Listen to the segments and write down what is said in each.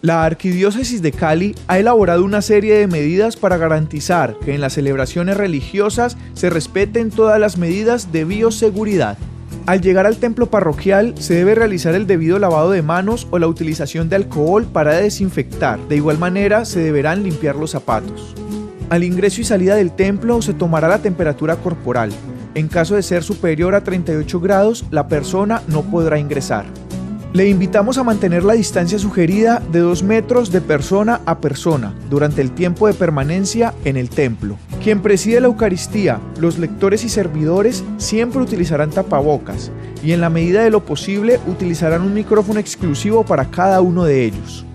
La Arquidiócesis de Cali ha elaborado una serie de medidas para garantizar que en las celebraciones religiosas se respeten todas las medidas de bioseguridad. Al llegar al templo parroquial se debe realizar el debido lavado de manos o la utilización de alcohol para desinfectar. De igual manera se deberán limpiar los zapatos. Al ingreso y salida del templo se tomará la temperatura corporal. En caso de ser superior a 38 grados, la persona no podrá ingresar. Le invitamos a mantener la distancia sugerida de 2 metros de persona a persona durante el tiempo de permanencia en el templo. Quien preside la Eucaristía, los lectores y servidores siempre utilizarán tapabocas y en la medida de lo posible utilizarán un micrófono exclusivo para cada uno de ellos.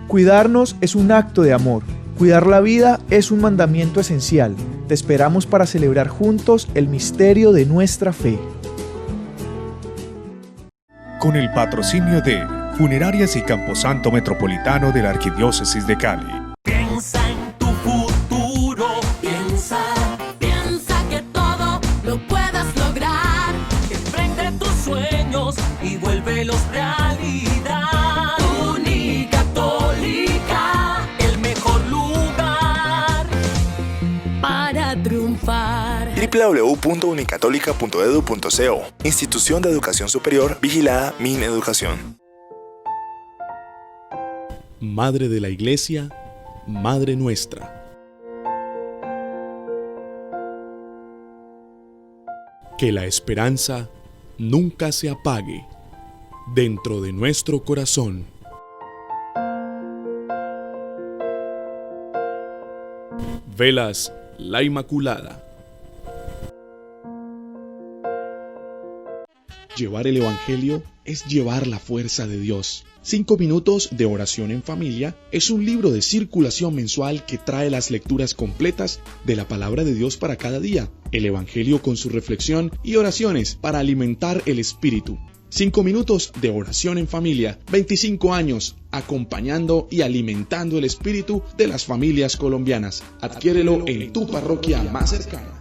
Cuidarnos es un acto de amor. Cuidar la vida es un mandamiento esencial. Te esperamos para celebrar juntos el misterio de nuestra fe. Con el patrocinio de Funerarias y Camposanto Metropolitano de la Arquidiócesis de Cali. Piensa en tu futuro, piensa que todo lo puedas lograr. Emprende tus sueños y vuélvelos realidad. Unicatólica, el mejor lugar para triunfar. www.unicatólica.edu.co. Institución de Educación Superior vigilada Mineducación. Madre de la Iglesia, Madre nuestra. Que la esperanza nunca se apague dentro de nuestro corazón. Velas la Inmaculada. Llevar el Evangelio es llevar la fuerza de Dios. 5 minutos de oración en familia es un libro de circulación mensual que trae las lecturas completas de la palabra de Dios para cada día, el Evangelio con su reflexión y oraciones para alimentar el espíritu. 5 minutos de oración en familia, 25 años acompañando y alimentando el espíritu de las familias colombianas. Adquiérelo en tu parroquia más cercana.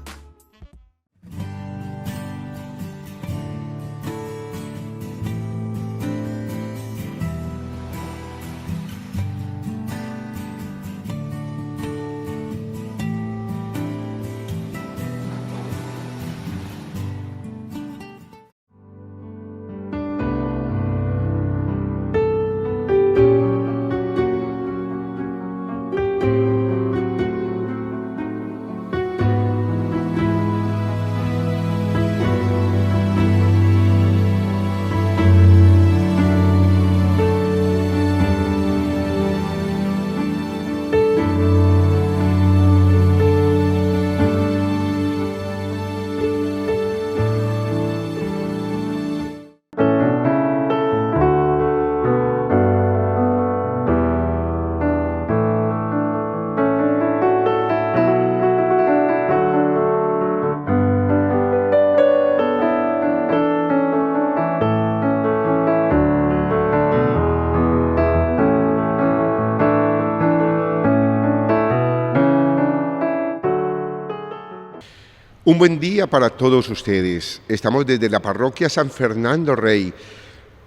Un buen día para todos ustedes. Estamos desde la parroquia San Fernando Rey,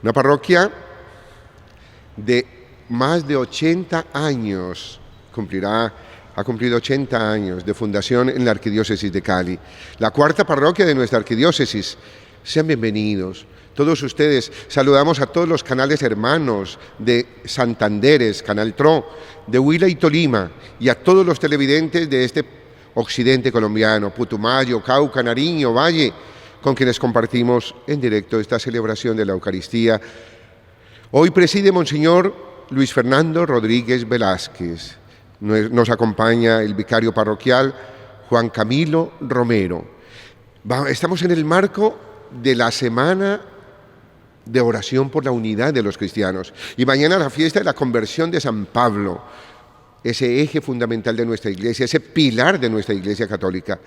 una parroquia de más de 80 años, ha cumplido 80 años de fundación en la Arquidiócesis de Cali, la 4ª parroquia de nuestra arquidiócesis. Sean bienvenidos. Todos ustedes, saludamos a todos los canales hermanos de Santanderes, Canal Tro, de Huila y Tolima, y a todos los televidentes de este occidente colombiano, Putumayo, Cauca, Nariño, Valle, con quienes compartimos en directo esta celebración de la Eucaristía. Hoy preside Monseñor Luis Fernando Rodríguez Velázquez. Nos acompaña el vicario parroquial Juan Camilo Romero. Estamos en el marco de la Semana de Oración por la Unidad de los Cristianos. Y mañana la fiesta de la Conversión de San Pablo, ese eje fundamental de nuestra Iglesia, ese pilar de nuestra Iglesia católica.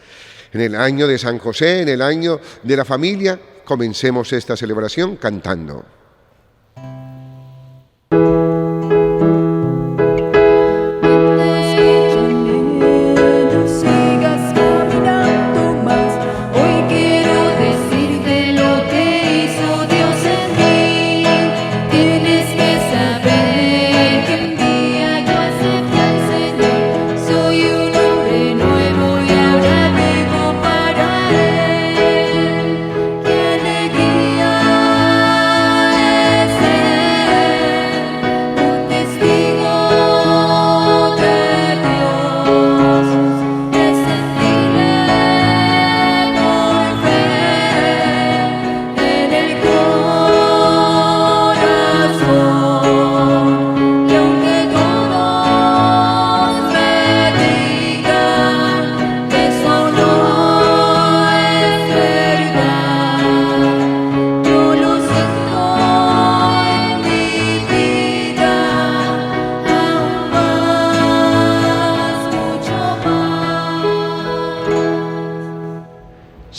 En el año de San José, en el año de la familia, comencemos esta celebración cantando. Tienes que saber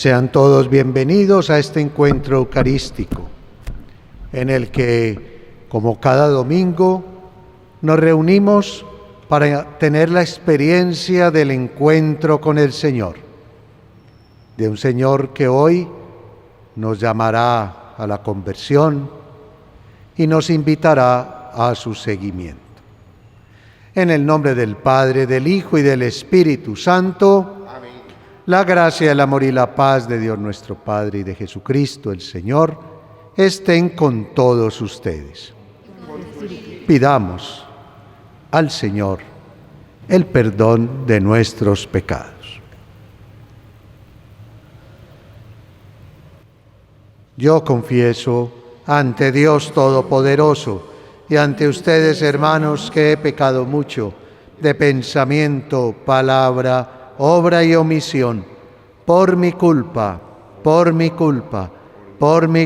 Sean todos bienvenidos a este encuentro eucarístico, en el que, como cada domingo, nos reunimos para tener la experiencia del encuentro con el Señor, de un Señor que hoy nos llamará a la conversión y nos invitará a su seguimiento. En el nombre del Padre, del Hijo y del Espíritu Santo, amén. La gracia, el amor y la paz de Dios nuestro Padre y de Jesucristo el Señor estén con todos ustedes. Pidamos al Señor el perdón de nuestros pecados. Yo confieso ante Dios Todopoderoso y ante ustedes, hermanos, que he pecado mucho de pensamiento, palabra, obra y omisión, por mi culpa, por mi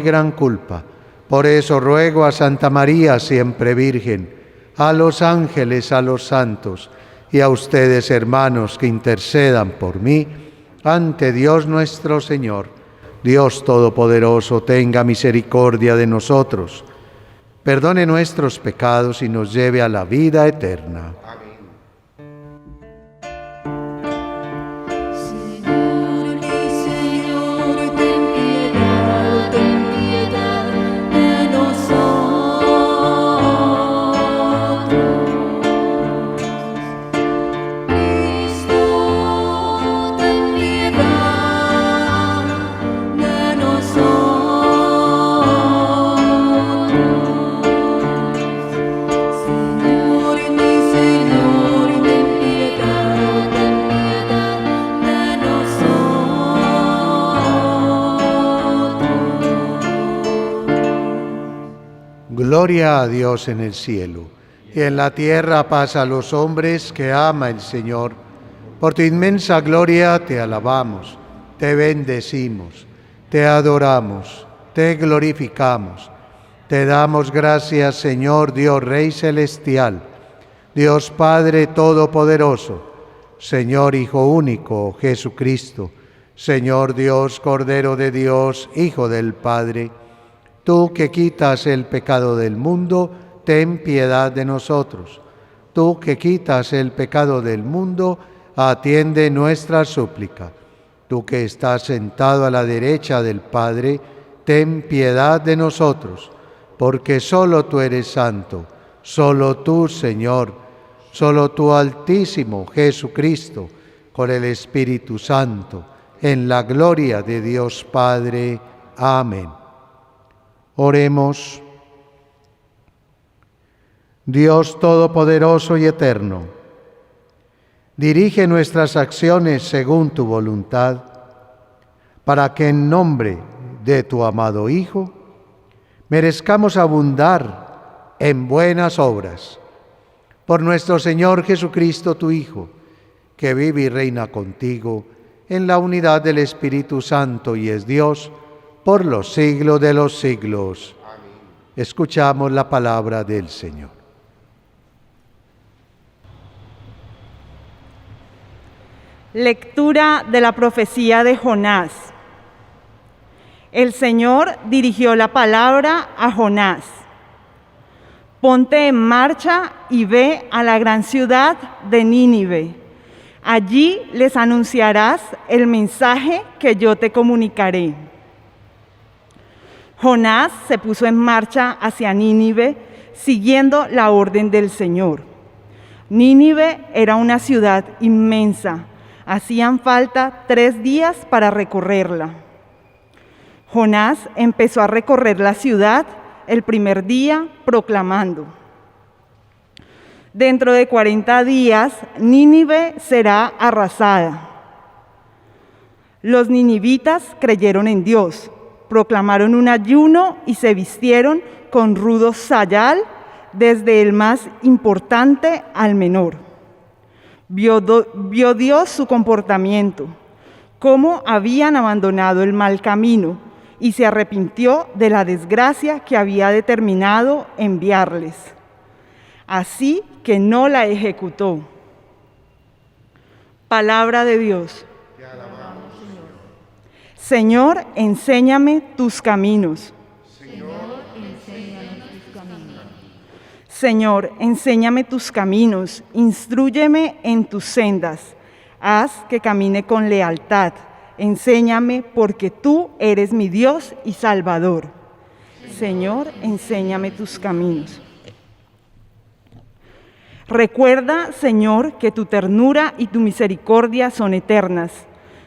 gran culpa. Por eso ruego a Santa María, siempre Virgen, a los ángeles, a los santos, y a ustedes, hermanos, que intercedan por mí ante Dios nuestro Señor. Dios Todopoderoso, tenga misericordia de nosotros, perdone nuestros pecados y nos lleve a la vida eterna. Amén. Gloria a Dios en el cielo, y en la tierra paz a los hombres que ama el Señor. Por tu inmensa gloria te alabamos, te bendecimos, te adoramos, te glorificamos. Te damos gracias, Señor Dios Rey Celestial, Dios Padre Todopoderoso, Señor Hijo Único, Jesucristo, Señor Dios, Cordero de Dios, Hijo del Padre. Tú que quitas el pecado del mundo, ten piedad de nosotros. Tú que quitas el pecado del mundo, atiende nuestra súplica. Tú que estás sentado a la derecha del Padre, ten piedad de nosotros, porque solo tú eres santo, solo tú, Señor, solo tú, Altísimo Jesucristo, con el Espíritu Santo, en la gloria de Dios Padre. Amén. Oremos. Dios Todopoderoso y Eterno, dirige nuestras acciones según tu voluntad, para que en nombre de tu amado Hijo merezcamos abundar en buenas obras. Por nuestro Señor Jesucristo, tu Hijo, que vive y reina contigo en la unidad del Espíritu Santo y es Dios, por los siglos de los siglos. Amén. Escuchamos la palabra del Señor. Lectura de la profecía de Jonás. El Señor dirigió la palabra a Jonás. Ponte en marcha y ve a la gran ciudad de Nínive. Allí les anunciarás el mensaje que yo te comunicaré. Jonás se puso en marcha hacia Nínive, siguiendo la orden del Señor. Nínive era una ciudad inmensa. Hacían falta 3 días para recorrerla. Jonás empezó a recorrer la ciudad el primer día proclamando: dentro de 40 días Nínive será arrasada. Los ninivitas creyeron en Dios, proclamaron un ayuno y se vistieron con rudo sayal, desde el más importante al menor. Vio Dios su comportamiento, cómo habían abandonado el mal camino, y se arrepintió de la desgracia que había determinado enviarles. Así que no la ejecutó. Palabra de Dios. Señor, enséñame tus caminos. Señor, enséñame tus caminos, instrúyeme en tus sendas. Haz que camine con lealtad. Enséñame porque tú eres mi Dios y Salvador. Señor, enséñame tus caminos. Recuerda, Señor, que tu ternura y tu misericordia son eternas.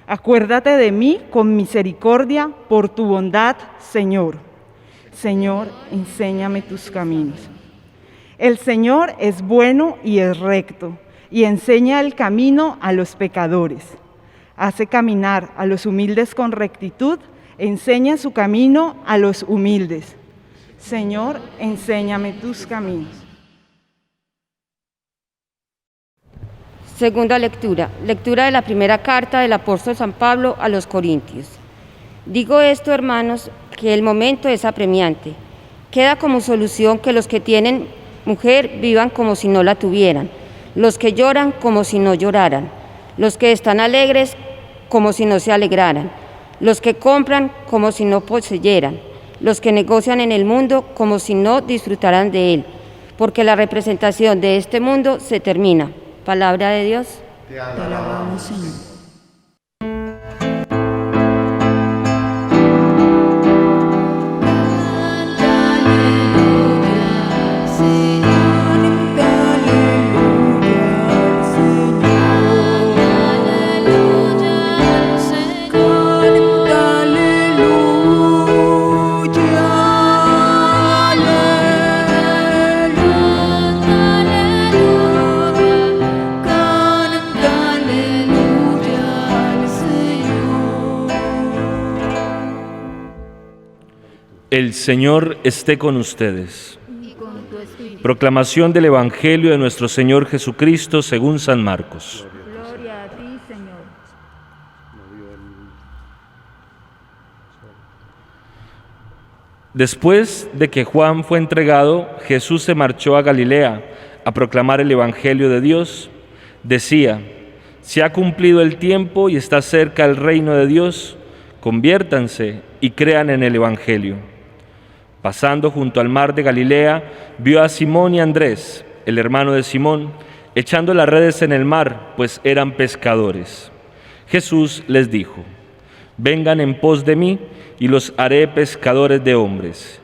Acuérdate de mí con misericordia por tu bondad, Señor. Señor, enséñame tus caminos. El Señor es bueno y es recto, y enseña el camino a los pecadores. Hace caminar a los humildes con rectitud, enseña su camino a los humildes. Señor, enséñame tus caminos. Segunda lectura. Lectura de la primera carta del apóstol San Pablo a los Corintios. Digo esto, hermanos, que el momento es apremiante. Queda como solución que los que tienen mujer vivan como si no la tuvieran, los que lloran como si no lloraran, los que están alegres como si no se alegraran, los que compran como si no poseyeran, los que negocian en el mundo como si no disfrutaran de él, porque la representación de este mundo se termina. Palabra de Dios. Te alabamos, Señor. El Señor esté con ustedes. Proclamación del Evangelio de nuestro Señor Jesucristo según San Marcos. Gloria a ti, Señor. Después de que Juan fue entregado, Jesús se marchó a Galilea a proclamar el Evangelio de Dios. Decía: se ha cumplido el tiempo y está cerca el reino de Dios. Conviértanse y crean en el Evangelio. Pasando junto al mar de Galilea, vio a Simón y Andrés, el hermano de Simón, echando las redes en el mar, pues eran pescadores. Jesús les dijo: vengan en pos de mí y los haré pescadores de hombres.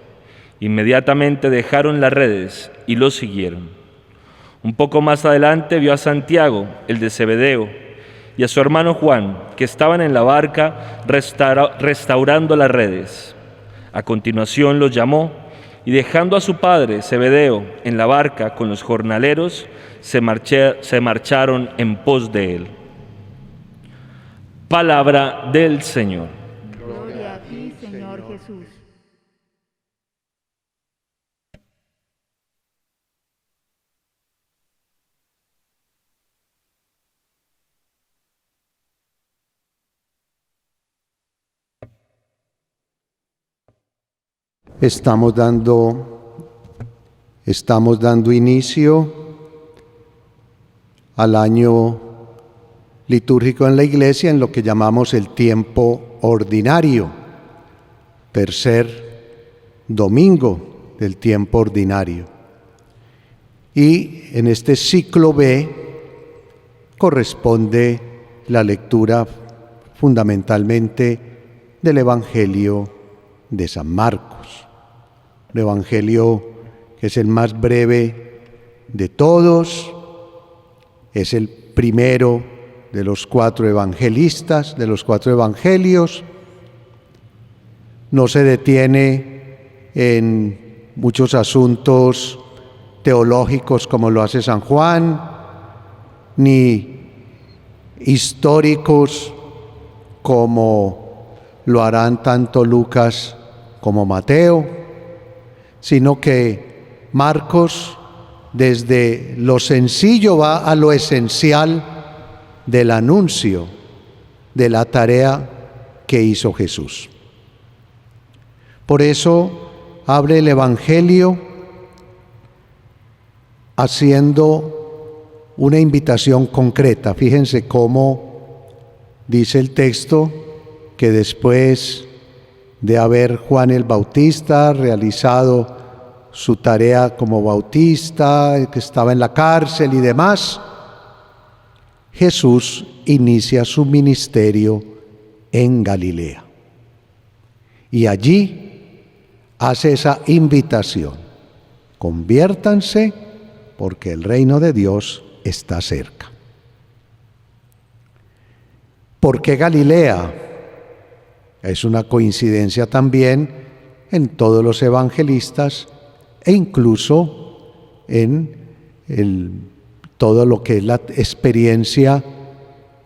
Inmediatamente dejaron las redes y los siguieron. Un poco más adelante vio a Santiago, el de Zebedeo, y a su hermano Juan, que estaban en la barca restaurando las redes. A continuación los llamó, y dejando a su padre Zebedeo en la barca con los jornaleros, se marcharon en pos de él. Palabra del Señor. Gloria a ti, Señor Jesús. Estamos dando inicio al año litúrgico en la Iglesia en lo que llamamos el tiempo ordinario, tercer domingo del tiempo ordinario. Y en este ciclo B corresponde la lectura fundamentalmente del Evangelio de San Marcos. Un evangelio que es el más breve de todos, es el primero de los 4 evangelistas, de los 4 evangelios. No se detiene en muchos asuntos teológicos como lo hace San Juan, ni históricos como lo harán tanto Lucas como Mateo, sino que Marcos desde lo sencillo va a lo esencial del anuncio de la tarea que hizo Jesús. Por eso abre el Evangelio haciendo una invitación concreta. Fíjense cómo dice el texto que después de haber Juan el Bautista realizado su tarea como bautista, que estaba en la cárcel y demás, Jesús inicia su ministerio en Galilea. Y allí hace esa invitación: conviértanse porque el reino de Dios está cerca. ¿Por qué Galilea? Es una coincidencia también en todos los evangelistas e incluso en todo lo que es la experiencia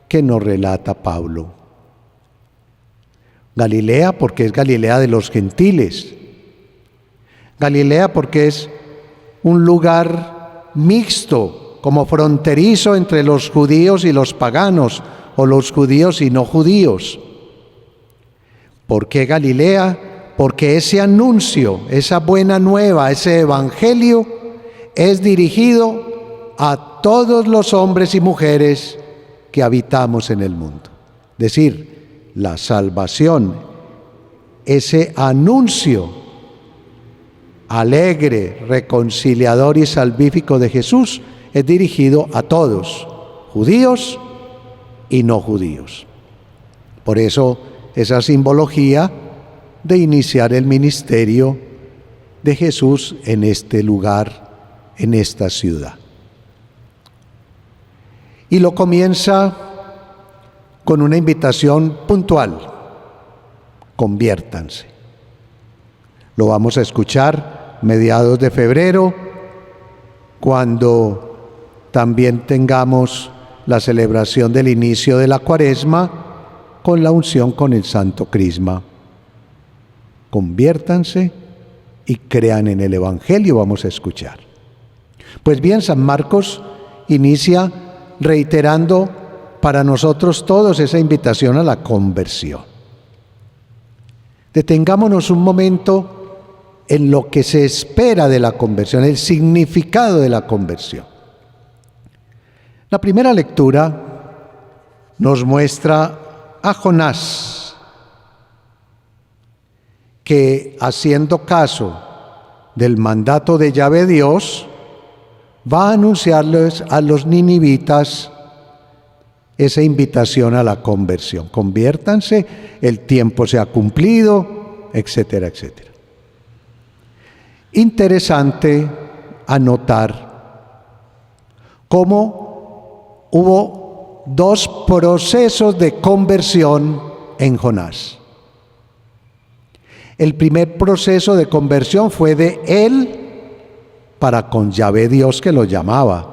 que nos relata Pablo. Galilea porque es Galilea de los gentiles. Galilea porque es un lugar mixto, como fronterizo entre los judíos y los paganos, o los judíos y no judíos. ¿Por qué Galilea? Porque ese anuncio, esa buena nueva, ese evangelio es dirigido a todos los hombres y mujeres que habitamos en el mundo. Es decir, la salvación, ese anuncio alegre, reconciliador y salvífico de Jesús es dirigido a todos, judíos y no judíos. Por eso esa simbología de iniciar el ministerio de Jesús en este lugar, en esta ciudad. Y lo comienza con una invitación puntual: conviértanse. Lo vamos a escuchar mediados de febrero, cuando también tengamos la celebración del inicio de la Cuaresma con la unción con el Santo Crisma. Conviértanse y crean en el Evangelio, vamos a escuchar. Pues bien, San Marcos inicia reiterando para nosotros todos esa invitación a la conversión. Detengámonos un momento en lo que se espera de la conversión, el significado de la conversión. La primera lectura nos muestra a Jonás, que haciendo caso del mandato de Yahvé Dios, va a anunciarles a los ninivitas esa invitación a la conversión. Conviértanse, el tiempo se ha cumplido, etcétera, etcétera. Interesante anotar cómo hubo dos procesos de conversión en Jonás. El primer proceso de conversión fue de él para con Yahvé Dios, que lo llamaba.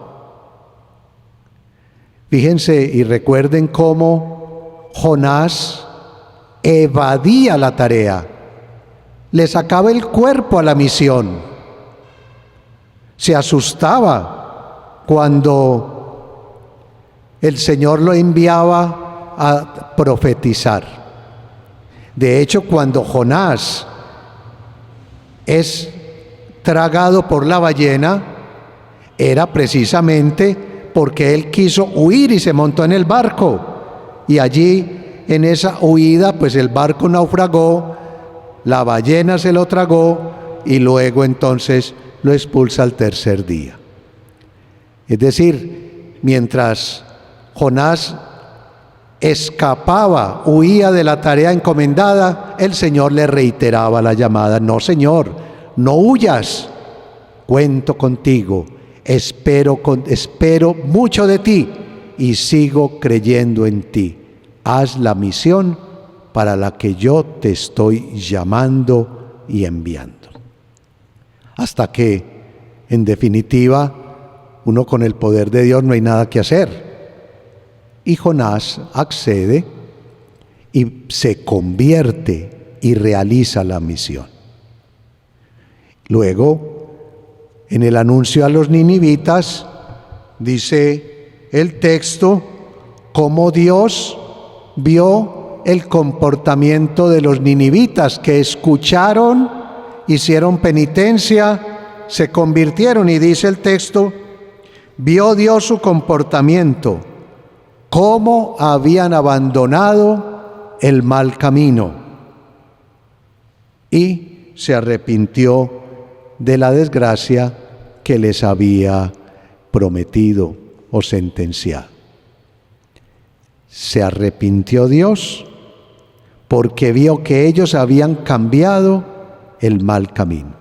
Fíjense y recuerden cómo Jonás evadía la tarea, le sacaba el cuerpo a la misión, se asustaba cuando el Señor lo enviaba a profetizar. De hecho, cuando Jonás es tragado por la ballena, era precisamente porque él quiso huir y se montó en el barco. Y allí, en esa huida, pues el barco naufragó, la ballena se lo tragó y luego entonces lo expulsa al tercer día. Es decir, mientras Jonás escapaba, huía de la tarea encomendada, el Señor le reiteraba la llamada: no, Señor, no huyas, cuento contigo, espero mucho de ti y sigo creyendo en ti. Haz la misión para la que yo te estoy llamando y enviando. Hasta que, en definitiva, uno con el poder de Dios no hay nada que hacer. Y Jonás accede y se convierte y realiza la misión. Luego, en el anuncio a los ninivitas, dice el texto cómo Dios vio el comportamiento de los ninivitas, que escucharon, hicieron penitencia, se convirtieron, y dice el texto, vio Dios su comportamiento, cómo habían abandonado el mal camino y se arrepintió de la desgracia que les había prometido o sentenciado. Se arrepintió Dios porque vio que ellos habían cambiado el mal camino.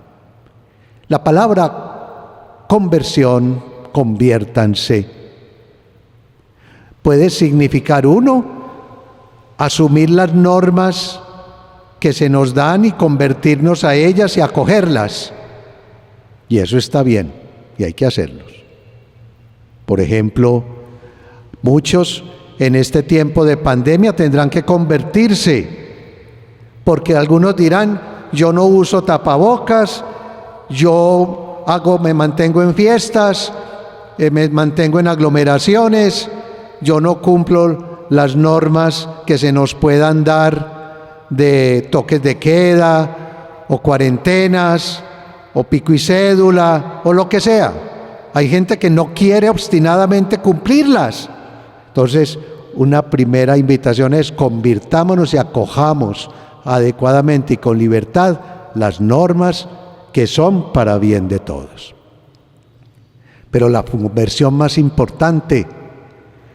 La palabra conversión, conviértanse, puede significar asumir las normas que se nos dan y convertirnos a ellas y acogerlas. Y eso está bien, y hay que hacerlos. Por ejemplo, muchos en este tiempo de pandemia tendrán que convertirse, porque algunos dirán, yo no uso tapabocas, me mantengo en fiestas, me mantengo en aglomeraciones, yo no cumplo las normas que se nos puedan dar de toques de queda o cuarentenas o pico y cédula o lo que sea. Hay gente que no quiere obstinadamente cumplirlas. Entonces, una primera invitación es convirtámonos y acojamos adecuadamente y con libertad las normas que son para bien de todos. Pero la conversión más importante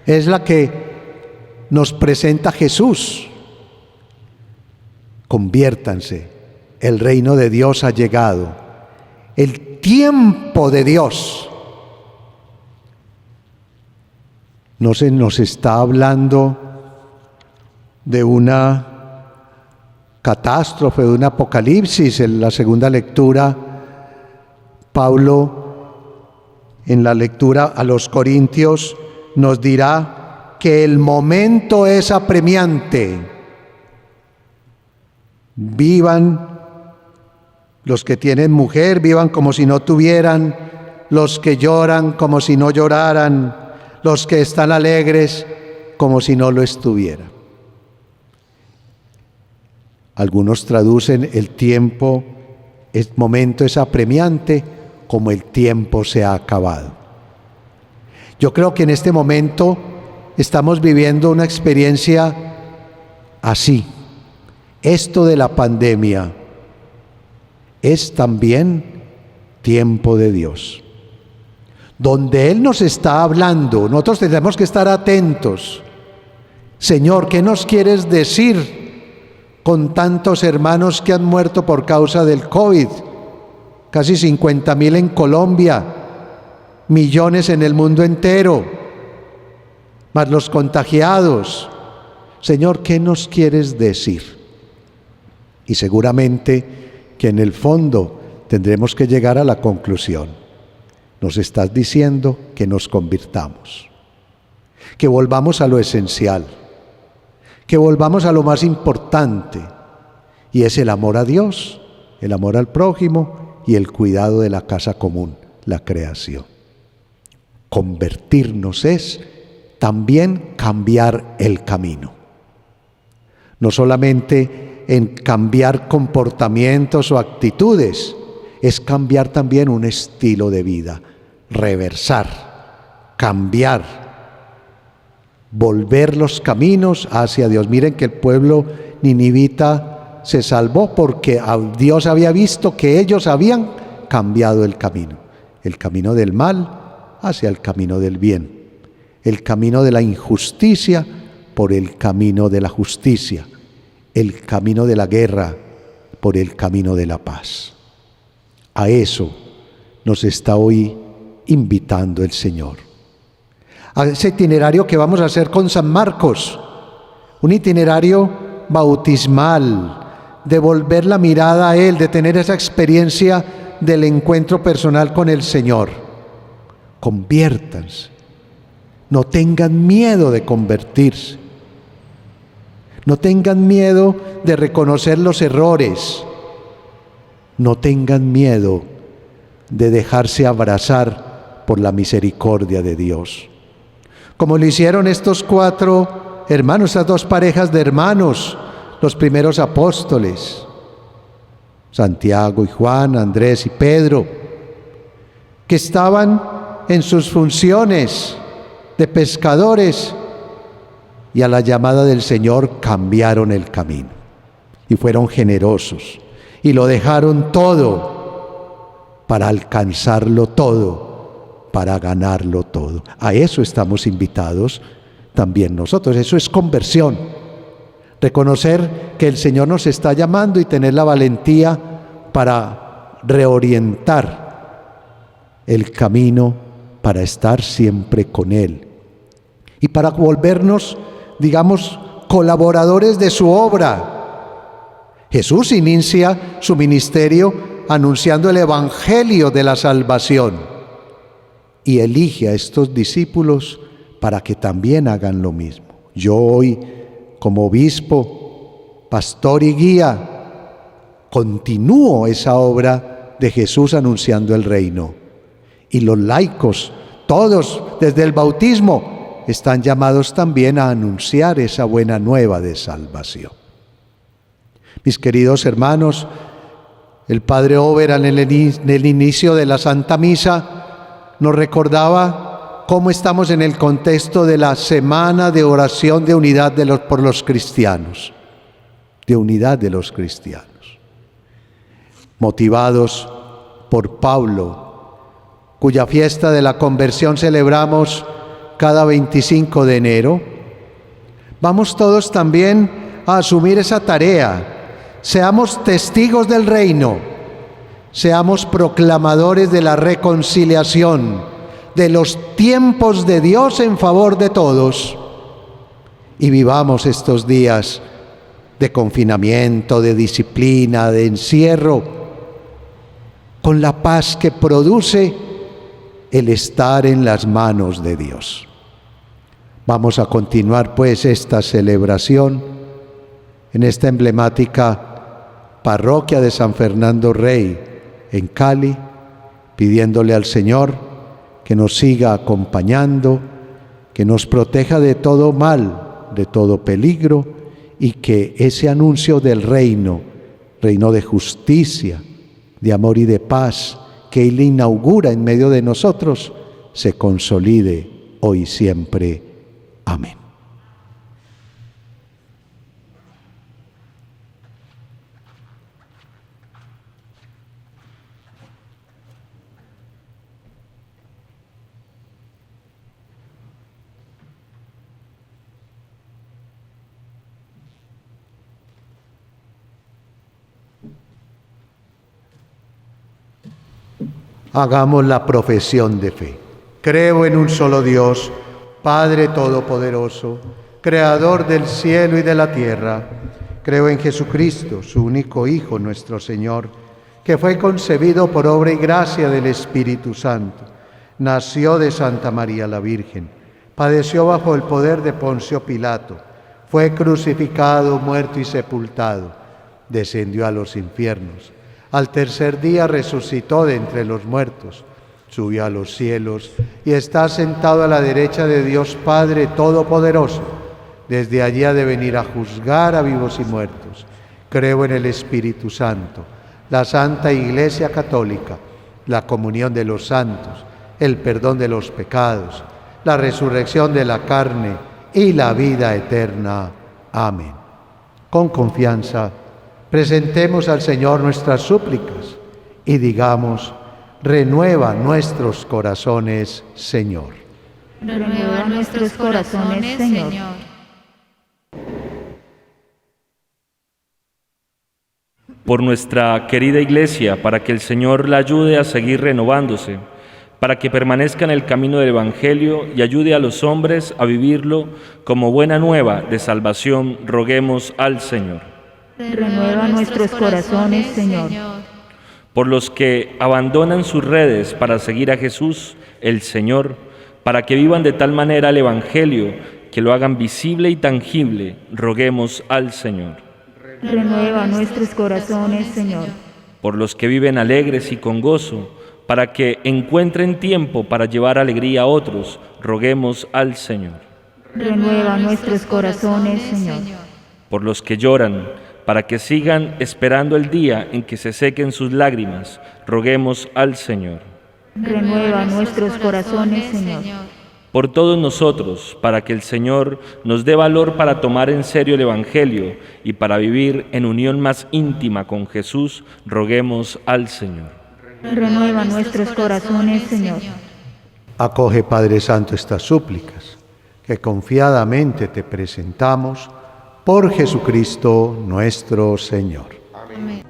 es la que nos presenta Jesús. Conviértanse, el reino de Dios ha llegado, el tiempo de Dios. No se nos está hablando de una catástrofe, de un apocalipsis. En la segunda lectura, Pablo, en la lectura a los Corintios, nos dirá que el momento es apremiante. Vivan los que tienen mujer, vivan como si no tuvieran, los que lloran como si no lloraran, los que están alegres como si no lo estuvieran. Algunos traducen el tiempo, el momento es apremiante, como el tiempo se ha acabado. Yo creo que en este momento estamos viviendo una experiencia así. Esto de la pandemia es también tiempo de Dios, donde Él nos está hablando. Nosotros tenemos que estar atentos. Señor, ¿qué nos quieres decir con tantos hermanos que han muerto por causa del COVID? Casi 50,000 en Colombia, millones en el mundo entero, más los contagiados. Señor, ¿qué nos quieres decir? Y seguramente que en el fondo tendremos que llegar a la conclusión. Nos estás diciendo que nos convirtamos, que volvamos a lo esencial, que volvamos a lo más importante, y es el amor a Dios, el amor al prójimo y el cuidado de la casa común, la creación. Convertirnos es también cambiar el camino. No solamente en cambiar comportamientos o actitudes, es cambiar también un estilo de vida, reversar, cambiar, volver los caminos hacia Dios. Miren que el pueblo ninivita se salvó porque Dios había visto que ellos habían cambiado el camino del mal hacia el camino del bien, el camino de la injusticia por el camino de la justicia, el camino de la guerra por el camino de la paz. A eso nos está hoy invitando el Señor. A ese itinerario que vamos a hacer con San Marcos, un itinerario bautismal, de volver la mirada a Él, de tener esa experiencia del encuentro personal con el Señor. Conviértanse, no tengan miedo de convertirse, no tengan miedo de reconocer los errores, no tengan miedo de dejarse abrazar por la misericordia de Dios. Como lo hicieron estos 4 hermanos, estas 2 parejas de hermanos, los primeros apóstoles, Santiago y Juan, Andrés y Pedro, que estaban en sus funciones de pescadores y a la llamada del Señor cambiaron el camino y fueron generosos y lo dejaron todo para alcanzarlo todo, para ganarlo todo. A eso estamos invitados también nosotros. Eso es conversión. Reconocer que el Señor nos está llamando y tener la valentía para reorientar el camino, para estar siempre con Él y para volvernos, digamos, colaboradores de su obra. Jesús inicia su ministerio anunciando el Evangelio de la salvación y elige a estos discípulos para que también hagan lo mismo. Yo hoy, como obispo, pastor y guía, continúo esa obra de Jesús anunciando el reino. Y los laicos, todos desde el bautismo, están llamados también a anunciar esa buena nueva de salvación. Mis queridos hermanos, el Padre Oberan en el inicio de la Santa Misa nos recordaba cómo estamos en el contexto de la semana de oración de unidad por los cristianos, de unidad de los cristianos, motivados por Pablo, cuya fiesta de la conversión celebramos cada 25 de enero. Vamos todos también a asumir esa tarea. Seamos testigos del reino, seamos proclamadores de la reconciliación, de los tiempos de Dios en favor de todos, y vivamos estos días de confinamiento, de disciplina, de encierro, con la paz que produce el estar en las manos de Dios. Vamos a continuar pues esta celebración en esta emblemática parroquia de San Fernando Rey en Cali, pidiéndole al Señor que nos siga acompañando, que nos proteja de todo mal, de todo peligro, y que ese anuncio del reino de justicia, de amor y de paz, que Él inaugura en medio de nosotros, se consolide hoy y siempre. Amén. Hagamos la profesión de fe. Creo en un solo Dios, Padre Todopoderoso, Creador del cielo y de la tierra. Creo en Jesucristo, su único Hijo, nuestro Señor, que fue concebido por obra y gracia del Espíritu Santo. Nació de Santa María la Virgen, padeció bajo el poder de Poncio Pilato, fue crucificado, muerto y sepultado, descendió a los infiernos. Al tercer día resucitó de entre los muertos, subió a los cielos y está sentado a la derecha de Dios Padre Todopoderoso. Desde allí ha de venir a juzgar a vivos y muertos. Creo en el Espíritu Santo, la Santa Iglesia Católica, la comunión de los santos, el perdón de los pecados, la resurrección de la carne y la vida eterna. Amén. Con confianza, presentemos al Señor nuestras súplicas y digamos: renueva nuestros corazones, Señor. Renueva nuestros corazones, Señor. Por nuestra querida Iglesia, para que el Señor la ayude a seguir renovándose, para que permanezca en el camino del Evangelio y ayude a los hombres a vivirlo como buena nueva de salvación, roguemos al Señor. Renueva nuestros corazones, Señor. Por los que abandonan sus redes para seguir a Jesús, el Señor, para que vivan de tal manera el Evangelio que lo hagan visible y tangible, roguemos al Señor. Renueva nuestros corazones, Señor. Por los que viven alegres y con gozo, para que encuentren tiempo para llevar alegría a otros, roguemos al Señor. Renueva nuestros corazones, Señor. Por los que lloran, para que sigan esperando el día en que se sequen sus lágrimas, roguemos al Señor. Renueva nuestros corazones, Señor. por todos nosotros, para que el Señor nos dé valor para tomar en serio el Evangelio y para vivir en unión más íntima con Jesús, roguemos al Señor. Renueva nuestros corazones, Señor. Acoge, Padre Santo, estas súplicas que confiadamente te presentamos por Jesucristo nuestro Señor. Amén.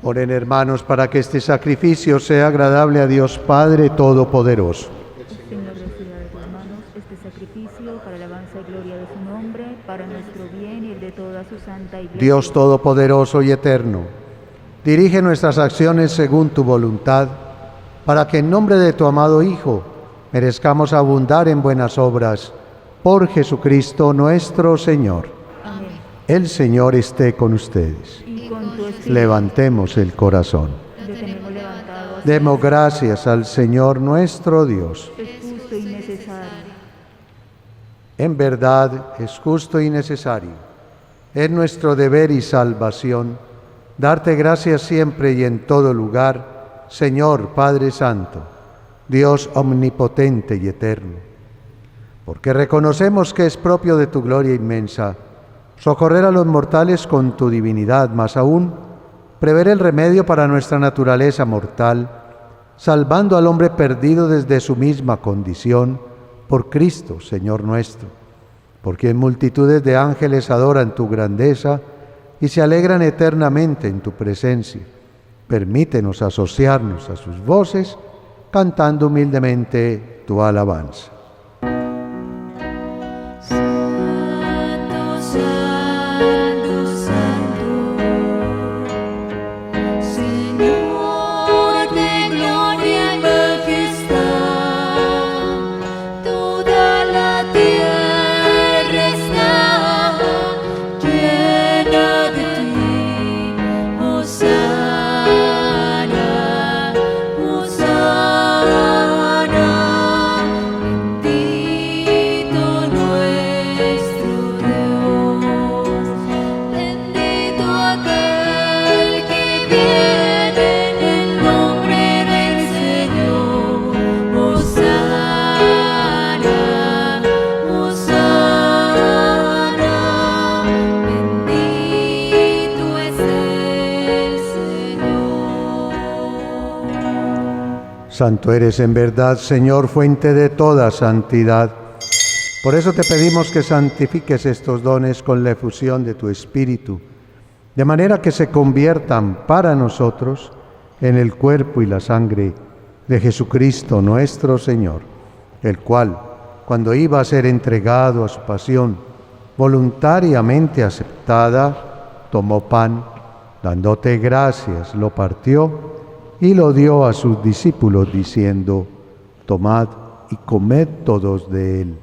Oren, hermanos, para que este sacrificio sea agradable a Dios Padre Todopoderoso. Señor, reciba de tus manos este sacrificio para la alabanza y gloria de su nombre, para nuestro bien y el de toda su santa Iglesia. Dios Todopoderoso y Eterno, dirige nuestras acciones según tu voluntad, para que en nombre de tu amado Hijo merezcamos abundar en buenas obras, por Jesucristo nuestro Señor. Amén. El Señor esté con ustedes. Y con tu espíritu. Levantemos el corazón. Lo tenemos levantado. Demos gracias al Señor nuestro Dios. Es justo y necesario. En verdad es justo y necesario. Es nuestro deber y salvación darte gracias siempre y en todo lugar, Señor Padre Santo, Dios omnipotente y eterno, porque reconocemos que es propio de tu gloria inmensa socorrer a los mortales con tu divinidad, más aún prever el remedio para nuestra naturaleza mortal, salvando al hombre perdido desde su misma condición, por Cristo, Señor nuestro, por quien multitudes de ángeles adoran tu grandeza y se alegran eternamente en tu presencia. Permítenos asociarnos a sus voces, cantando humildemente tu alabanza. Santo eres en verdad, Señor, fuente de toda santidad. Por eso te pedimos que santifiques estos dones con la efusión de tu Espíritu, de manera que se conviertan para nosotros en el cuerpo y la sangre de Jesucristo nuestro Señor, el cual, cuando iba a ser entregado a su pasión, voluntariamente aceptada, tomó pan, dándote gracias, lo partió y lo dio a sus discípulos, diciendo: tomad y comed todos de él,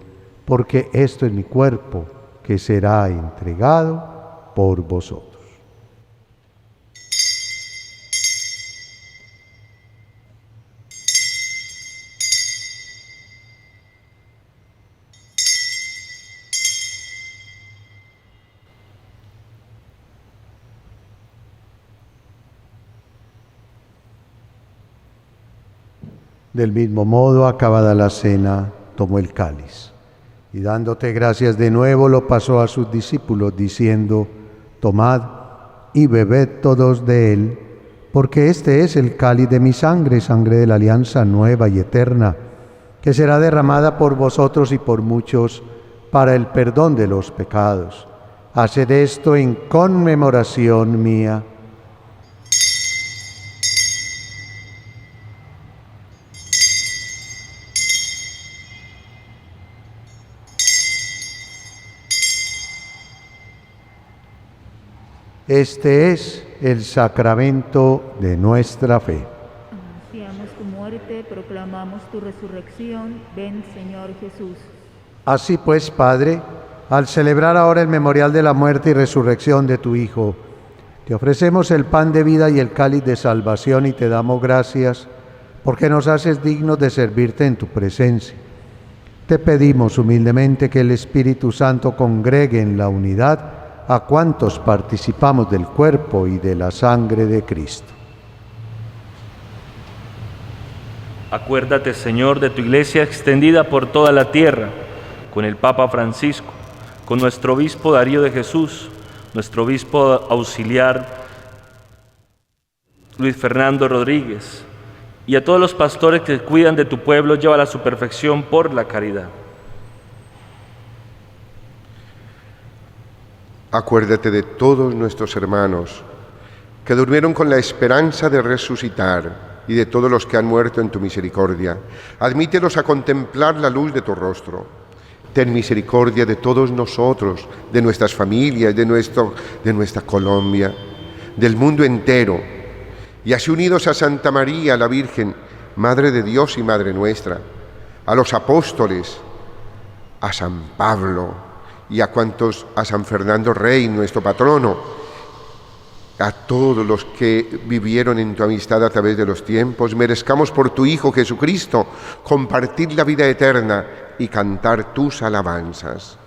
porque esto es mi cuerpo, que será entregado por vosotros. Del mismo modo, acabada la cena, tomó el cáliz y dándote gracias de nuevo lo pasó a sus discípulos, diciendo: tomad y bebed todos de él, porque este es el cáliz de mi sangre, sangre de la alianza nueva y eterna, que será derramada por vosotros y por muchos para el perdón de los pecados. Haced esto en conmemoración mía. Este es el sacramento de nuestra fe. Anunciamos tu muerte, proclamamos tu resurrección. Ven, Señor Jesús. Así pues, Padre, al celebrar ahora el memorial de la muerte y resurrección de tu Hijo, te ofrecemos el pan de vida y el cáliz de salvación y te damos gracias porque nos haces dignos de servirte en tu presencia. Te pedimos humildemente que el Espíritu Santo congregue en la unidad a cuantos participamos del cuerpo y de la sangre de Cristo. Acuérdate, Señor, de tu iglesia extendida por toda la tierra, con el Papa Francisco, con nuestro obispo Darío de Jesús, nuestro obispo auxiliar Luis Fernando Rodríguez, y a todos los pastores que cuidan de tu pueblo, llévala a su perfección por la caridad. Acuérdate de todos nuestros hermanos que durmieron con la esperanza de resucitar y de todos los que han muerto en tu misericordia. Admítelos a contemplar la luz de tu rostro. Ten misericordia de todos nosotros, de nuestras familias, de nuestra Colombia, del mundo entero. Y así unidos a Santa María, la Virgen, Madre de Dios y Madre nuestra, a los apóstoles, a San Pablo, y a San Fernando Rey, nuestro patrono, a todos los que vivieron en tu amistad a través de los tiempos, merezcamos por tu Hijo Jesucristo compartir la vida eterna y cantar tus alabanzas.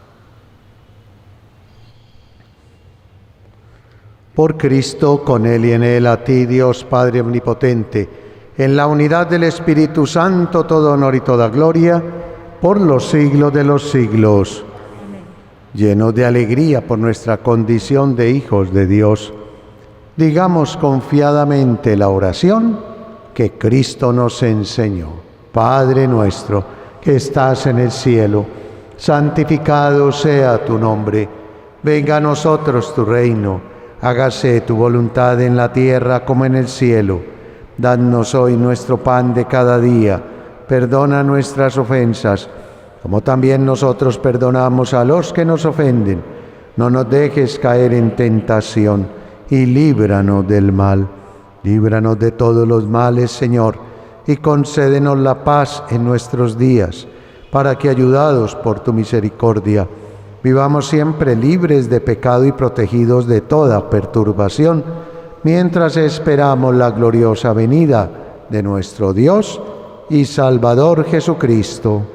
Por Cristo, con Él y en Él, a ti, Dios Padre Omnipotente, en la unidad del Espíritu Santo, todo honor y toda gloria, por los siglos de los siglos. Llenos de alegría por nuestra condición de hijos de Dios, digamos confiadamente la oración que Cristo nos enseñó. Padre nuestro, que estás en el cielo, santificado sea tu nombre. Venga a nosotros tu reino, hágase tu voluntad en la tierra como en el cielo. Danos hoy nuestro pan de cada día, perdona nuestras ofensas, como también nosotros perdonamos a los que nos ofenden. No nos dejes caer en tentación y líbranos del mal. Líbranos de todos los males, Señor, y concédenos la paz en nuestros días, para que, ayudados por tu misericordia, vivamos siempre libres de pecado y protegidos de toda perturbación, mientras esperamos la gloriosa venida de nuestro Dios y Salvador Jesucristo.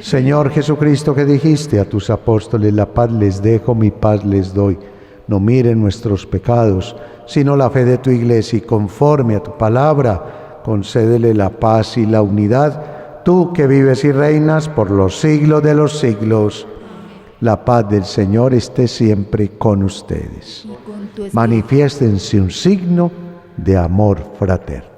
Señor Jesucristo, que dijiste a tus apóstoles: la paz les dejo, mi paz les doy. No miren nuestros pecados, sino la fe de tu iglesia, y conforme a tu palabra, concédele la paz y la unidad, tú que vives y reinas por los siglos de los siglos. La paz del Señor esté siempre con ustedes. Manifiéstense un signo de amor fraterno.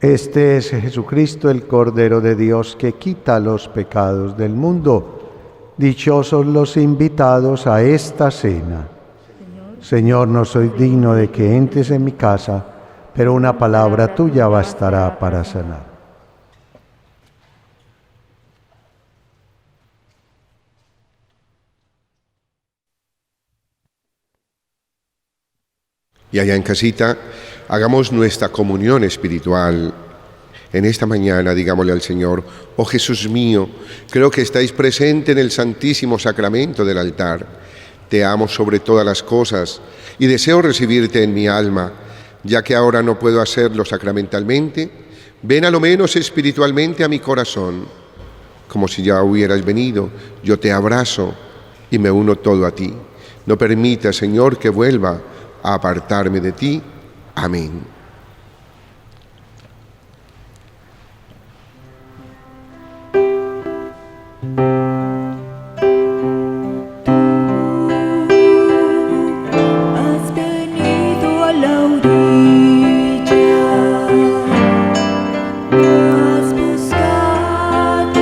Este es Jesucristo, el Cordero de Dios, que quita los pecados del mundo. Dichosos los invitados a esta cena. Señor, no soy digno de que entres en mi casa, pero una palabra tuya bastará para sanar. Y allá en casita, hagamos nuestra comunión espiritual. En esta mañana, digámosle al Señor: oh Jesús mío, creo que estáis presente en el Santísimo Sacramento del altar. Te amo sobre todas las cosas y deseo recibirte en mi alma. Ya que ahora no puedo hacerlo sacramentalmente, ven a lo menos espiritualmente a mi corazón. Como si ya hubieras venido, yo te abrazo y me uno todo a ti. No permitas, Señor, que vuelva a apartarme de ti. Amén. Has venido a la orilla, has buscado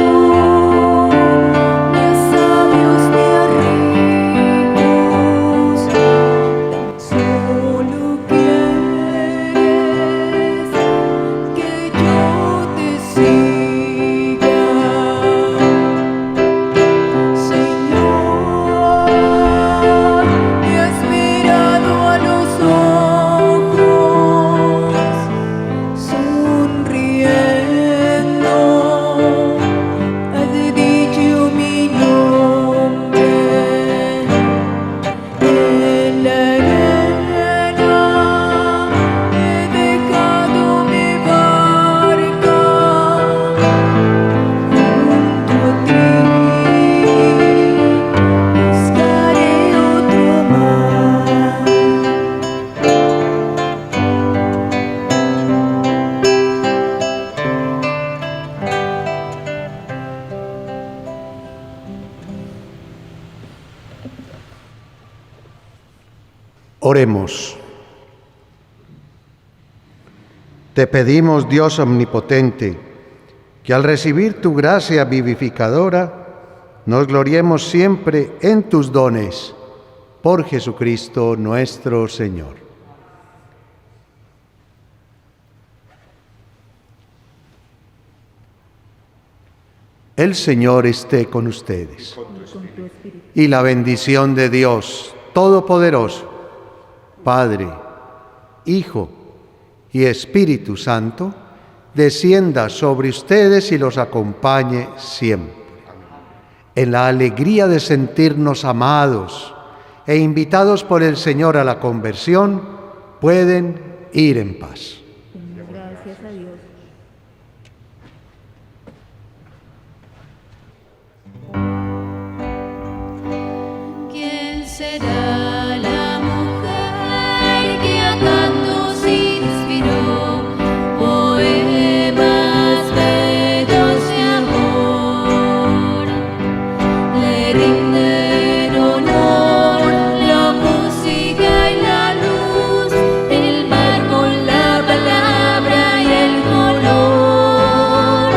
ni a sabios ni a ricos, solo quieres que yo te siga, Señor. Me has mirado a los ojos, sonriendo, has dicho mi nombre. En la arena he dejado mi barca, junto a ti buscaré otro mar. Oremos. Te pedimos, Dios omnipotente, que al recibir tu gracia vivificadora, nos gloriemos siempre en tus dones, por Jesucristo nuestro Señor. El Señor esté con ustedes. Y la bendición de Dios Todopoderoso, Padre, Hijo y Espíritu Santo, descienda sobre ustedes y los acompañe siempre. En la alegría de sentirnos amados e invitados por el Señor a la conversión, pueden ir en paz. Gracias a Dios. ¿Quién será la mujer que a tantos inspiró poemas bellos de amor? Le rinden honor la música y la luz, el mar con la palabra y el color.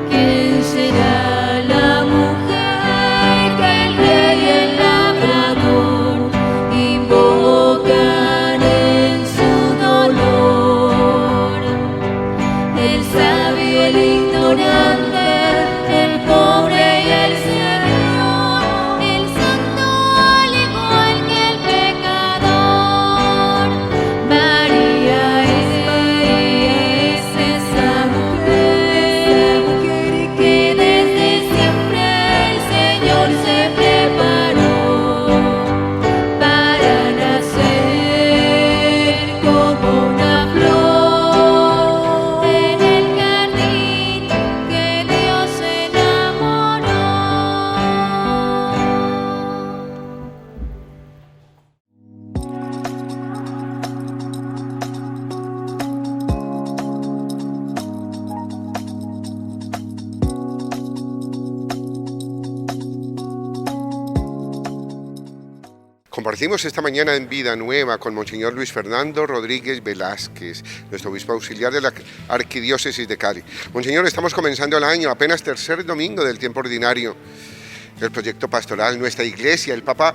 ¿Quién será la mujer que el rey el labrador Compartimos esta mañana en Vida Nueva con Monseñor Luis Fernando Rodríguez Velázquez, nuestro obispo auxiliar de la Arquidiócesis de Cali. Monseñor, estamos comenzando el año, apenas tercer domingo del tiempo ordinario. El proyecto pastoral, nuestra iglesia, el Papa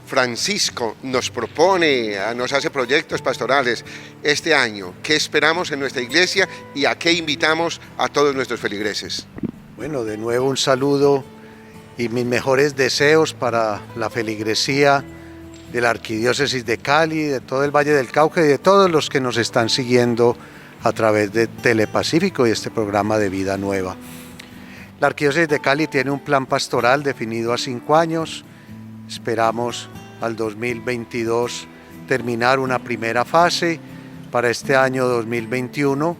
Francisco nos hace proyectos pastorales este año. ¿Qué esperamos en nuestra iglesia y a qué invitamos a todos nuestros feligreses? Bueno, de nuevo un saludo y mis mejores deseos para la feligresía de la Arquidiócesis de Cali, de todo el Valle del Cauca y de todos los que nos están siguiendo a través de Telepacífico y este programa de Vida Nueva. La Arquidiócesis de Cali tiene un plan pastoral definido a 5 años. Esperamos al 2022 terminar una primera fase. Para este año 2021,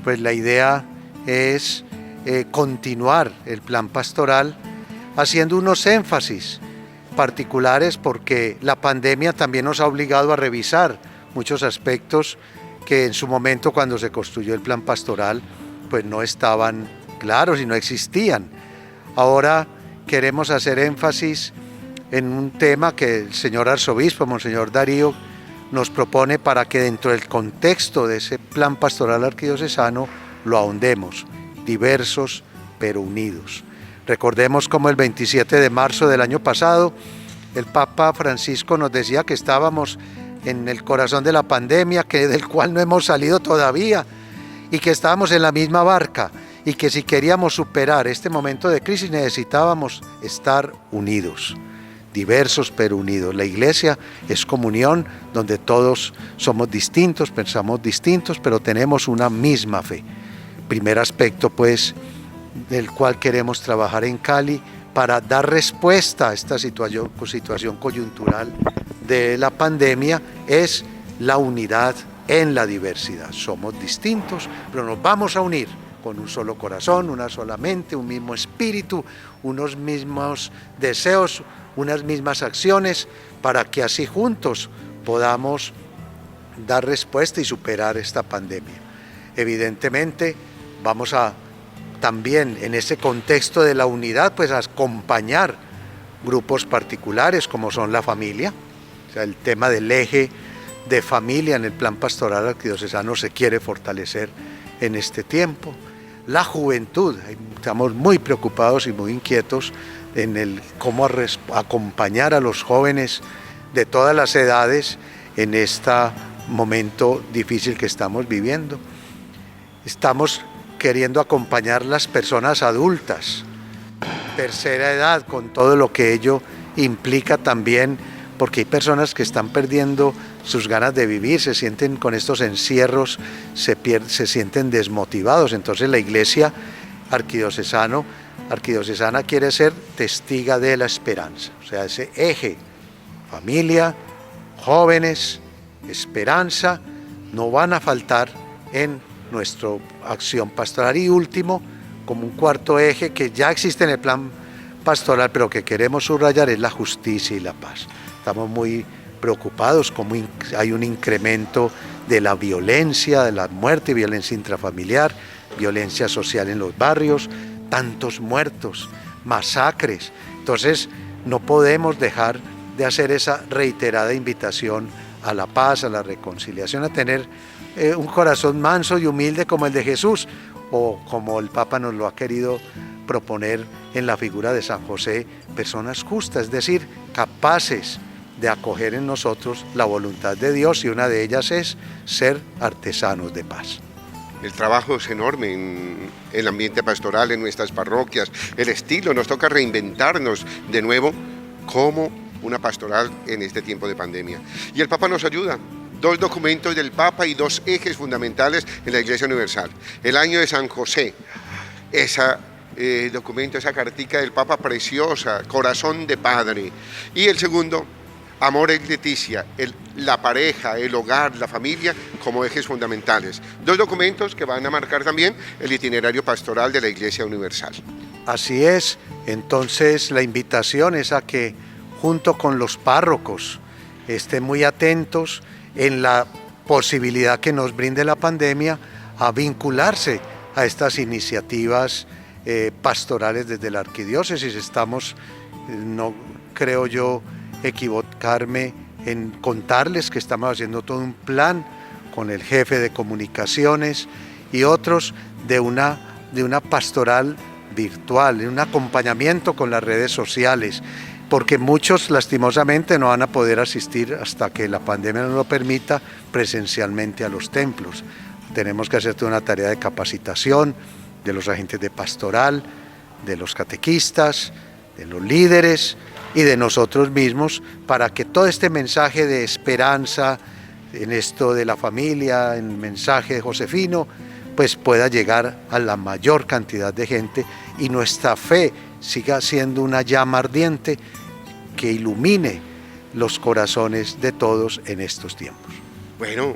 pues la idea es continuar el plan pastoral haciendo unos énfasis particulares porque la pandemia también nos ha obligado a revisar muchos aspectos que en su momento cuando se construyó el plan pastoral pues no estaban claros y no existían. Ahora queremos hacer énfasis en un tema que el señor arzobispo, Monseñor Darío, nos propone para que dentro del contexto de ese plan pastoral arquidiocesano lo ahondemos, diversos pero unidos. Recordemos cómo el 27 de marzo del año pasado el Papa Francisco nos decía que estábamos en el corazón de la pandemia, del cual no hemos salido todavía, y que estábamos en la misma barca, y que si queríamos superar este momento de crisis necesitábamos estar unidos, diversos pero unidos. La iglesia es comunión donde todos somos distintos, pensamos distintos, pero tenemos una misma fe. Primer aspecto, pues, del cual queremos trabajar en Cali para dar respuesta a esta situación coyuntural de la pandemia es la unidad en la diversidad. Somos distintos, pero nos vamos a unir con un solo corazón, una sola mente, un mismo espíritu, unos mismos deseos, unas mismas acciones, para que así juntos podamos dar respuesta y superar esta pandemia. Evidentemente, vamos a también en ese contexto de la unidad, pues acompañar grupos particulares como son la familia. O sea, el tema del eje de familia en el plan pastoral arquidiocesano se quiere fortalecer en este tiempo. La juventud, estamos muy preocupados y muy inquietos en el cómo acompañar a los jóvenes de todas las edades en este momento difícil que estamos viviendo. Estamos queriendo acompañar las personas adultas, tercera edad, con todo lo que ello implica también, porque hay personas que están perdiendo sus ganas de vivir, se sienten con estos encierros, se sienten desmotivados. Entonces la iglesia arquidiocesana quiere ser testiga de la esperanza, o sea, ese eje, familia, jóvenes, esperanza, no van a faltar en nuestra acción pastoral. Y último, como un cuarto eje que ya existe en el plan pastoral, pero que queremos subrayar, es la justicia y la paz. Estamos muy preocupados como hay un incremento de la violencia, de la muerte, violencia intrafamiliar, violencia social en los barrios, tantos muertos, masacres. Entonces, no podemos dejar de hacer esa reiterada invitación a la paz, a la reconciliación, a tener un corazón manso y humilde como el de Jesús, o como el Papa nos lo ha querido proponer en la figura de San José, personas justas, es decir, capaces de acoger en nosotros la voluntad de Dios, y una de ellas es ser artesanos de paz. El trabajo es enorme en el ambiente pastoral, en nuestras parroquias, el estilo, nos toca reinventarnos de nuevo como una pastoral en este tiempo de pandemia. Y el Papa nos ayuda. 2 documentos del Papa y 2 ejes fundamentales en la Iglesia Universal. El año de San José, ese documento, esa cartica del Papa preciosa, corazón de padre. Y el segundo, Amor et Leticia, la pareja, el hogar, la familia como ejes fundamentales. 2 documentos que van a marcar también el itinerario pastoral de la Iglesia Universal. Así es, entonces la invitación es a que junto con los párrocos estén muy atentos en la posibilidad que nos brinde la pandemia a vincularse a estas iniciativas pastorales desde la arquidiócesis. Estamos, no creo yo, equivocarme en contarles que estamos haciendo todo un plan con el jefe de comunicaciones y otros de una pastoral virtual, de un acompañamiento con las redes sociales, porque muchos lastimosamente no van a poder asistir hasta que la pandemia no lo permita presencialmente a los templos. Tenemos que hacer toda una tarea de capacitación de los agentes de pastoral, de los catequistas, de los líderes y de nosotros mismos, para que todo este mensaje de esperanza en esto de la familia, en el mensaje de Josefino, pues pueda llegar a la mayor cantidad de gente y nuestra fe siga siendo una llama ardiente que ilumine los corazones de todos en estos tiempos. Bueno,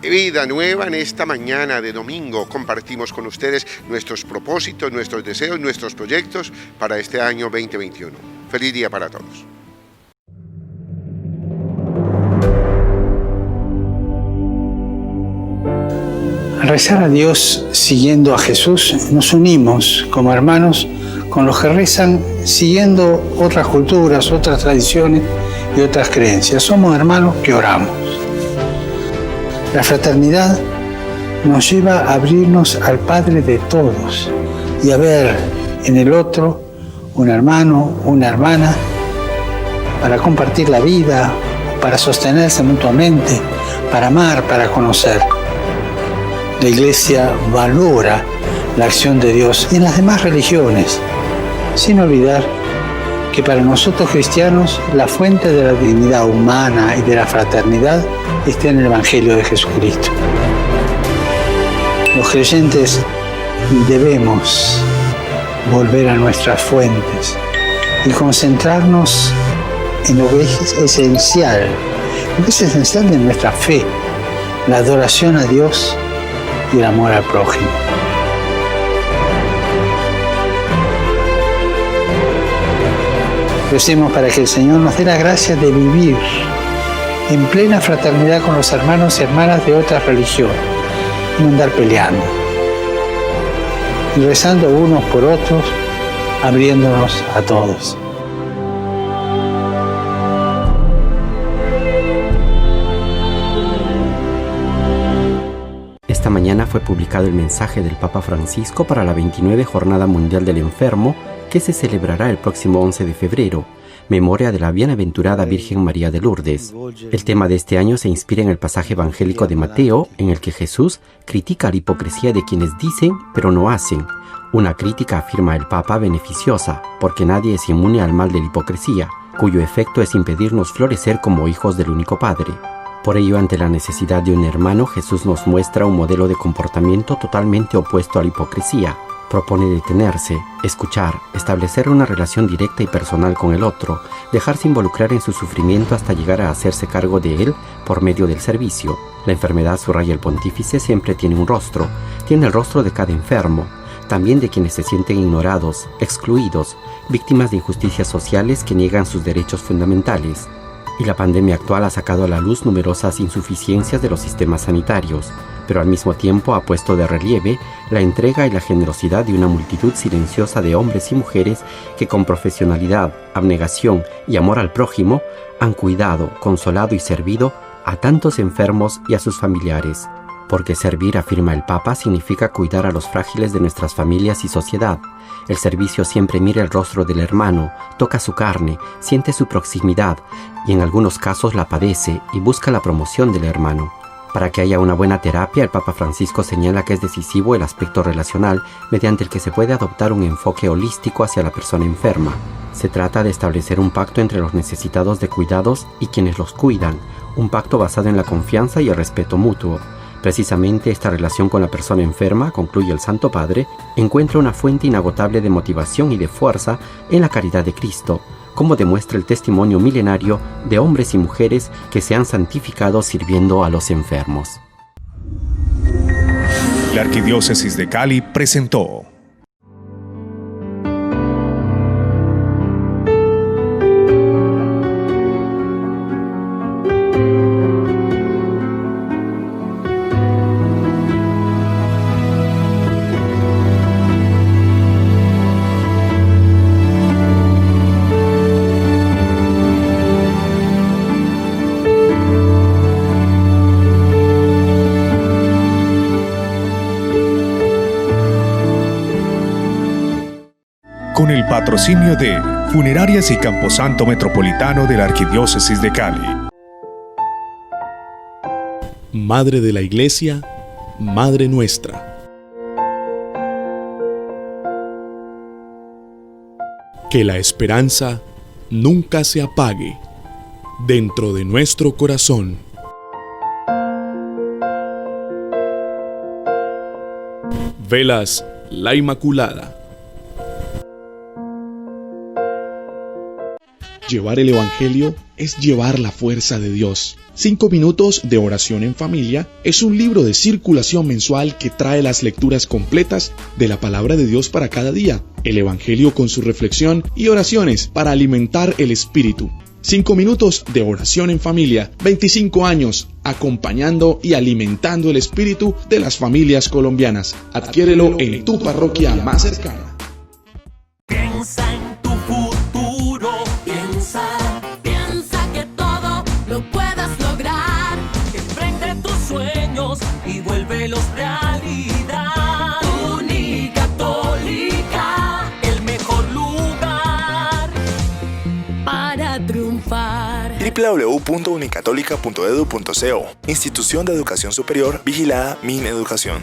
vida nueva en esta mañana de domingo. Compartimos con ustedes nuestros propósitos, nuestros deseos, nuestros proyectos para este año 2021. Feliz día para todos. Al rezar a Dios siguiendo a Jesús, nos unimos como hermanos con los que rezan siguiendo otras culturas, otras tradiciones y otras creencias. Somos hermanos que oramos. La fraternidad nos lleva a abrirnos al Padre de todos y a ver en el otro un hermano, una hermana, para compartir la vida, para sostenerse mutuamente, para amar, para conocer. La Iglesia valora la acción de Dios en las demás religiones, sin olvidar que para nosotros cristianos la fuente de la dignidad humana y de la fraternidad está en el Evangelio de Jesucristo. Los creyentes debemos volver a nuestras fuentes y concentrarnos en lo que es esencial, de nuestra fe, la adoración a Dios y el amor al prójimo. Recemos para que el Señor nos dé la gracia de vivir en plena fraternidad con los hermanos y hermanas de otras religiones y no andar peleando. Y rezando unos por otros, abriéndonos a todos. Esta mañana fue publicado el mensaje del Papa Francisco para la 29 Jornada Mundial del Enfermo, que se celebrará el próximo 11 de febrero, memoria de la bienaventurada Virgen María de Lourdes. El tema de este año se inspira en el pasaje evangélico de Mateo, en el que Jesús critica la hipocresía de quienes dicen pero no hacen. Una crítica, afirma el Papa, beneficiosa, porque nadie es inmune al mal de la hipocresía, cuyo efecto es impedirnos florecer como hijos del único Padre. Por ello, ante la necesidad de un hermano, Jesús nos muestra un modelo de comportamiento totalmente opuesto a la hipocresía. Propone detenerse, escuchar, establecer una relación directa y personal con el otro, dejarse involucrar en su sufrimiento hasta llegar a hacerse cargo de él por medio del servicio. La enfermedad, subraya el pontífice, siempre tiene un rostro. Tiene el rostro de cada enfermo, también de quienes se sienten ignorados, excluidos, víctimas de injusticias sociales que niegan sus derechos fundamentales. Y la pandemia actual ha sacado a la luz numerosas insuficiencias de los sistemas sanitarios, pero al mismo tiempo ha puesto de relieve la entrega y la generosidad de una multitud silenciosa de hombres y mujeres que con profesionalidad, abnegación y amor al prójimo han cuidado, consolado y servido a tantos enfermos y a sus familiares. Porque servir, afirma el Papa, significa cuidar a los frágiles de nuestras familias y sociedad. El servicio siempre mira el rostro del hermano, toca su carne, siente su proximidad y en algunos casos la padece y busca la promoción del hermano. Para que haya una buena terapia, el Papa Francisco señala que es decisivo el aspecto relacional mediante el que se puede adoptar un enfoque holístico hacia la persona enferma. Se trata de establecer un pacto entre los necesitados de cuidados y quienes los cuidan, un pacto basado en la confianza y el respeto mutuo. Precisamente esta relación con la persona enferma, concluye el Santo Padre, encuentra una fuente inagotable de motivación y de fuerza en la caridad de Cristo, como demuestra el testimonio milenario de hombres y mujeres que se han santificado sirviendo a los enfermos. La Arquidiócesis de Cali presentó el patrocinio de Funerarias y Camposanto Metropolitano de la Arquidiócesis de Cali. Madre de la Iglesia, Madre nuestra. Que la esperanza nunca se apague dentro de nuestro corazón. Velas La Inmaculada. Llevar el Evangelio es llevar la fuerza de Dios. 5 minutos de oración en familia es un libro de circulación mensual que trae las lecturas completas de la palabra de Dios para cada día, el Evangelio con su reflexión y oraciones para alimentar el espíritu. 5 minutos de oración en familia, 25 años acompañando y alimentando el espíritu de las familias colombianas. Adquiérelo en tu parroquia más cercana. Piensa en tu futuro, piensa que todo lo puedas lograr. Emprende tus sueños y vuélvelos realidad. Unicatólica, el mejor lugar para triunfar. www.unicatólica.edu.co. Institución de Educación Superior vigilada Mineducación.